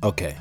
Okay,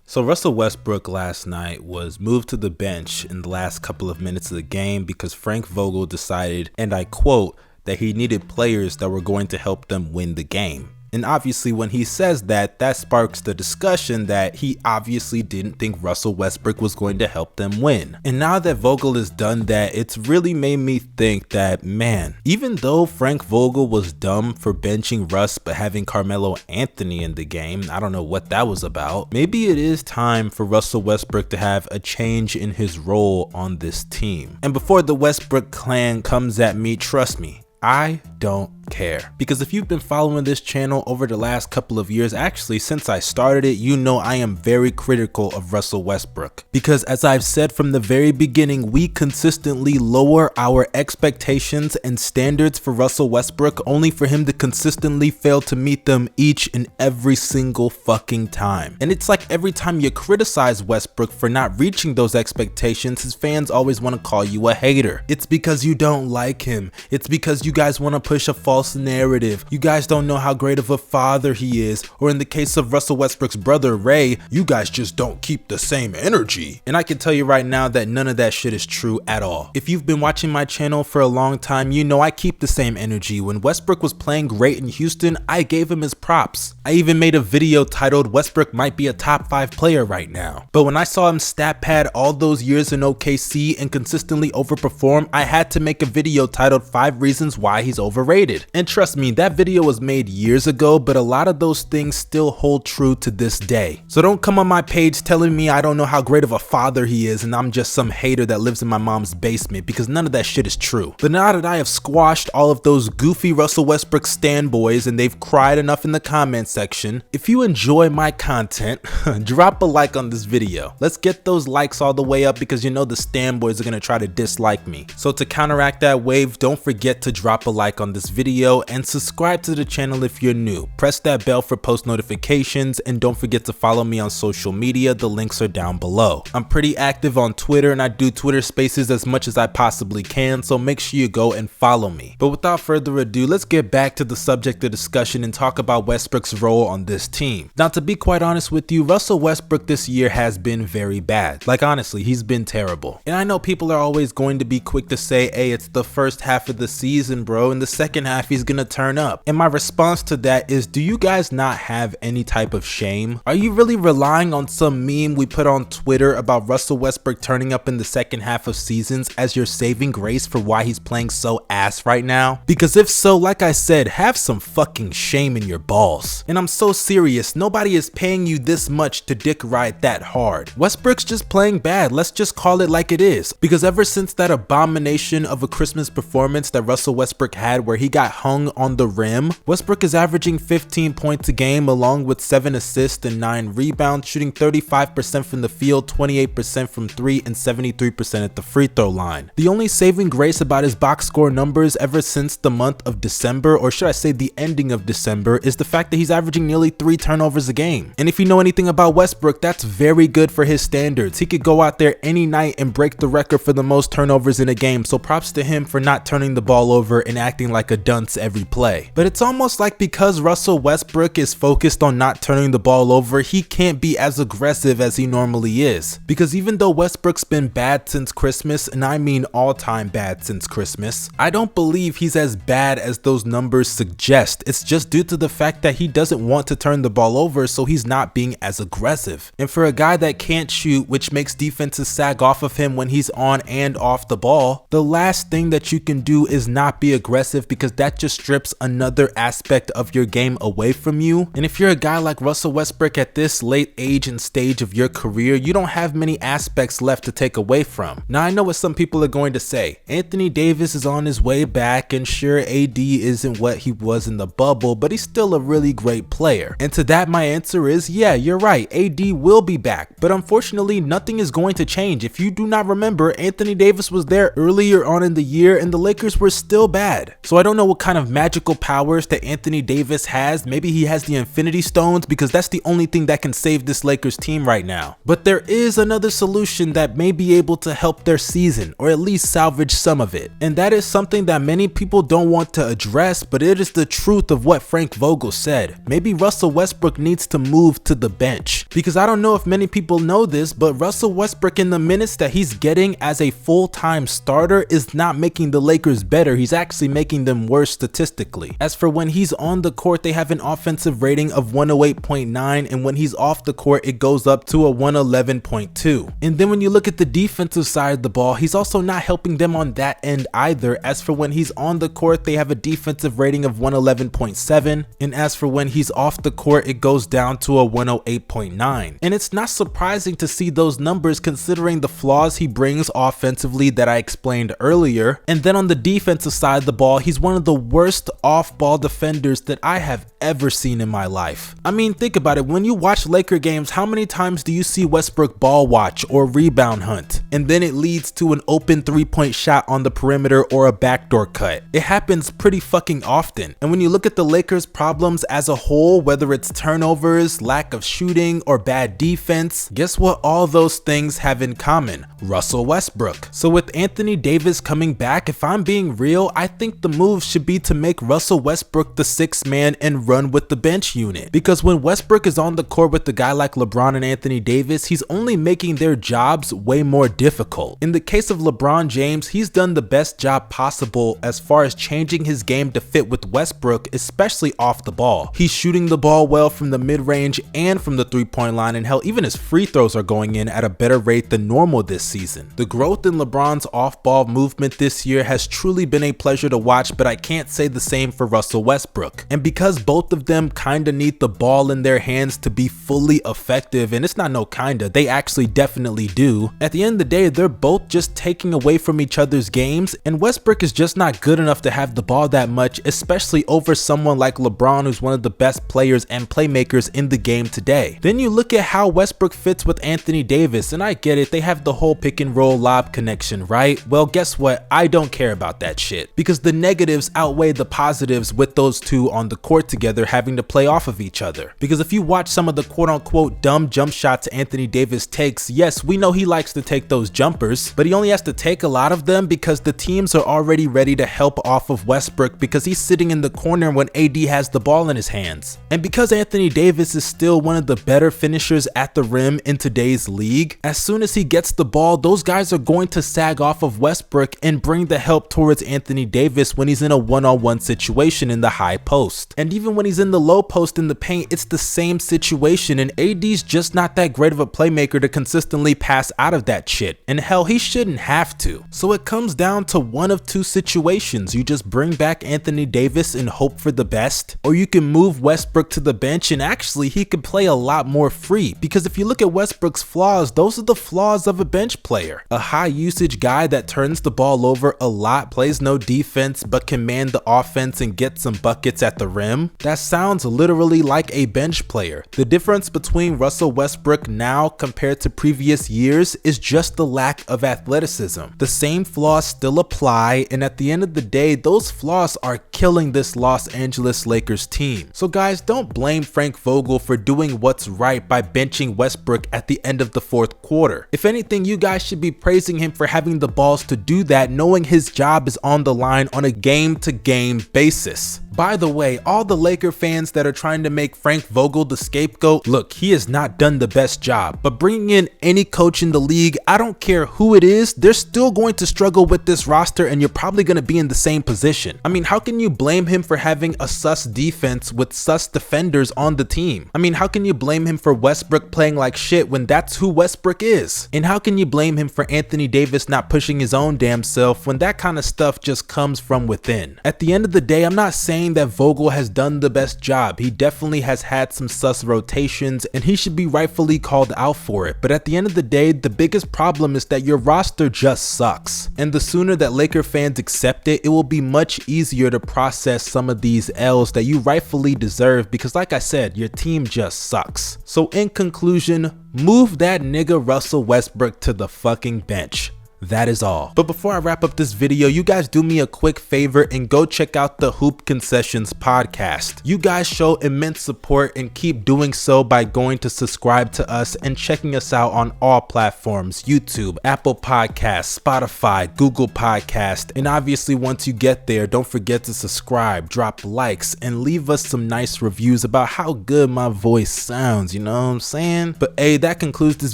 so Russell Westbrook last night was moved to the bench in the last couple of minutes of the game because Frank Vogel decided, and I quote, that he needed players that were going to help them win the game. And obviously when he says that, that sparks the discussion that he obviously didn't think Russell Westbrook was going to help them win. And now that Vogel has done that, it's really made me think that, man, even though Frank Vogel was dumb for benching Russ but having Carmelo Anthony in the game, I don't know what that was about, maybe it is time for Russell Westbrook to have a change in his role on this team. And before the Westbrook clan comes at me, trust me, I don't care, because if you've been following this channel over the last couple of years, actually since I started it, you know I am very critical of Russell Westbrook, because as I've said from the very beginning, we consistently lower our expectations and standards for Russell Westbrook only for him to consistently fail to meet them each and every single fucking time. And it's like every time you criticize Westbrook for not reaching those expectations, his fans always want to call you a hater. It's because you don't like him. It's because you guys want to push a false narrative. You guys don't know how great of a father he is, or in the case of Russell Westbrook's brother Ray, you guys just don't keep the same energy. And I can tell you right now that none of that shit is true at all. If you've been watching my channel for a long time, you know I keep the same energy. When Westbrook was playing great in Houston, I gave him his props. I even made a video titled Westbrook might be a top 5 player right now. But when I saw him stat pad all those years in OKC and consistently overperform, I had to make a video titled 5 reasons why he's overrated. And trust me, that video was made years ago, but a lot of those things still hold true to this day. So don't come on my page telling me I don't know how great of a father he is and I'm just some hater that lives in my mom's basement, because none of that shit is true. But now that I have squashed all of those goofy Russell Westbrook stan boys and they've cried enough in the comment section, if you enjoy my content, drop a like on this video. Let's get those likes all the way up, because you know the stan boys are gonna try to dislike me. So to counteract that wave, don't forget to drop a like on this video and subscribe to the channel if you're new. Press that bell for post notifications, and don't forget to follow me on social media. The links are down below. I'm pretty active on Twitter and I do Twitter spaces as much as I possibly can, so make sure you go and follow me. But without further ado, let's get back to the subject of discussion and talk about Westbrook's role on this team. Now, to be quite honest with you, Russell Westbrook this year has been very bad. Like honestly, he's been terrible. And I know people are always going to be quick to say, hey, it's the first half of the season, bro. In the second half, he's gonna turn up. And my response to that is, do you guys not have any type of shame? Are you really relying on some meme we put on Twitter about Russell Westbrook turning up in the second half of seasons as your saving grace for why he's playing so ass right now? Because if so, like I said, have some fucking shame in your balls. And I'm so serious, nobody is paying you this much to dick ride that hard. Westbrook's just playing bad, let's just call it like it is. Because ever since that abomination of a Christmas performance that Russell Westbrook had where he got hung on the rim, Westbrook is averaging 15 points a game along with 7 assists and 9 rebounds, shooting 35% from the field, 28% from 3, and 73% at the free throw line. The only saving grace about his box score numbers ever since the month of December, or should I say the ending of December, is the fact that he's averaging nearly 3 turnovers a game. And if you know anything about Westbrook, that's very good for his standards. He could go out there any night and break the record for the most turnovers in a game, so props to him for not turning the ball over and acting like a dunce every play. But it's almost like because Russell Westbrook is focused on not turning the ball over, he can't be as aggressive as he normally is. Because even though Westbrook's been bad since Christmas, and I mean all-time bad since Christmas, I don't believe he's as bad as those numbers suggest. It's just due to the fact that he doesn't want to turn the ball over, so he's not being as aggressive. And for a guy that can't shoot, which makes defenses sag off of him when he's on and off the ball, the last thing that you can do is not be aggressive, because that just strips another aspect of your game away from you. And if you're a guy like Russell Westbrook at this late age and stage of your career, you don't have many aspects left to take away from. Now, I know what some people are going to say. Anthony Davis is on his way back, and sure, AD isn't what he was in the bubble, but he's still a really great player. And to that, my answer is, yeah, you're right, AD will be back, but unfortunately, nothing is going to change. If you do not remember, Anthony Davis was there earlier on in the year, and the Lakers were still bad. So I don't know what what kind of magical powers that Anthony Davis has. Maybe he has the Infinity Stones, because that's the only thing that can save this Lakers team right now. But there is another solution that may be able to help their season, or at least salvage some of it. And that is something that many people don't want to address, but it is the truth of what Frank Vogel said. Maybe Russell Westbrook needs to move to the bench. Because I don't know if many people know this, but Russell Westbrook, in the minutes that he's getting as a full-time starter, is not making the Lakers better. He's actually making them worse statistically. As for when he's on the court, they have an offensive rating of 108.9, and when he's off the court, it goes up to a 111.2. And then when you look at the defensive side of the ball, he's also not helping them on that end either. As for when he's on the court, they have a defensive rating of 111.7, and as for when he's off the court, it goes down to a 108.9. And it's not surprising to see those numbers considering the flaws he brings offensively that I explained earlier. And then on the defensive side of the ball, he's one of the worst off-ball defenders that I have ever seen in my life. I mean, think about it. When you watch Laker games, how many times do you see Westbrook ball watch or rebound hunt, and then it leads to an open three-point shot on the perimeter or a backdoor cut? It happens pretty fucking often. And when you look at the Lakers' problems as a whole, whether it's turnovers, lack of shooting, or bad defense, guess what all those things have in common? Russell Westbrook. So with Anthony Davis coming back, if I'm being real, I think the move should be to make Russell Westbrook the sixth man and run with the bench unit. Because when Westbrook is on the court with a guy like LeBron and Anthony Davis, he's only making their jobs way more difficult. In the case of LeBron James, he's done the best job possible as far as changing his game to fit with Westbrook, especially off the ball. He's shooting the ball well from the mid-range and from the three-point line, and hell, even his free throws are going in at a better rate than normal this season. The growth in LeBron's off-ball movement this year has truly been a pleasure to watch, but I can't say the same for Russell Westbrook. And because both of them kinda need the ball in their hands to be fully effective, and it's not no kinda, they actually definitely do, at the end of the day, they're both just taking away from each other's games, and Westbrook is just not good enough to have the ball that much, especially over someone like LeBron, who's one of the best players and playmakers in the game today. Then you look at how Westbrook fits with Anthony Davis, and I get it, they have the whole pick and roll lob connection, right? Well, guess what? I don't care about that shit, because the negatives outweigh the positives with those two on the court together having to play off of each other. Because if you watch some of the quote-unquote dumb jump shots Anthony Davis takes, yes, we know he likes to take those jumpers, but he only has to take a lot of them because the teams are already ready to help off of Westbrook because he's sitting in the corner when AD has the ball in his hands. And because Anthony Davis is still one of the better finishers at the rim in today's league, as soon as he gets the ball, those guys are going to sag off of Westbrook and bring the help towards Anthony Davis when he's in a one-on-one situation in the high post. And even when he's in the low post in the paint, it's the same situation, and AD's just not that great of a playmaker to consistently pass out of that shit. And hell, he shouldn't have to. So it comes down to one of two situations. You just bring back Anthony Davis and hope for the best, or you can move Westbrook to the bench and actually he could play a lot more free. Because if you look at Westbrook's flaws, those are the flaws of a bench player. A high usage guy that turns the ball over a lot, plays no defense, but can man the offense and get some buckets at the rim. That sounds literally like a bench player. The difference between Russell Westbrook now compared to previous years is just the lack of athleticism. The same flaws still apply, and at the end of the day, those flaws are killing this Los Angeles Lakers team. So guys, don't blame Frank Vogel for doing what's right by benching Westbrook at the end of the fourth quarter. If anything, you guys should be praising him for having the balls to do that, knowing his job is on the line on a game-to-game basis. By the way, all the Laker fans that are trying to make Frank Vogel the scapegoat, look, he has not done the best job, but bringing in any coach in the league, I don't care who it is, they're still going to struggle with this roster and you're probably going to be in the same position. I mean, how can you blame him for having a sus defense with sus defenders on the team? I mean, how can you blame him for Westbrook playing like shit when that's who Westbrook is? And how can you blame him for Anthony Davis not pushing his own damn self when that kind of stuff just comes from within? At the end of the day, I'm not saying that Vogel has done the best job. He definitely has had some sus rotations and he should be rightfully called out for it. But at the end of the day, the biggest problem is that your roster just sucks. And the sooner that Laker fans accept it, it will be much easier to process some of these L's that you rightfully deserve because like I said, your team just sucks. So in conclusion, move that nigga Russell Westbrook to the fucking bench. That is all. But before I wrap up this video, you guys do me a quick favor and go check out the Hoop Concessions podcast. You guys show immense support and keep doing so by going to subscribe to us and checking us out on all platforms: YouTube, Apple Podcasts, Spotify, Google Podcast. And obviously once you get there, don't forget to subscribe, drop likes, and leave us some nice reviews about how good my voice sounds, you know what I'm saying? But hey, that concludes this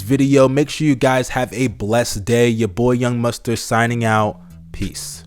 video. Make sure you guys have a blessed day. Your boy Young Mustard signing out. Peace.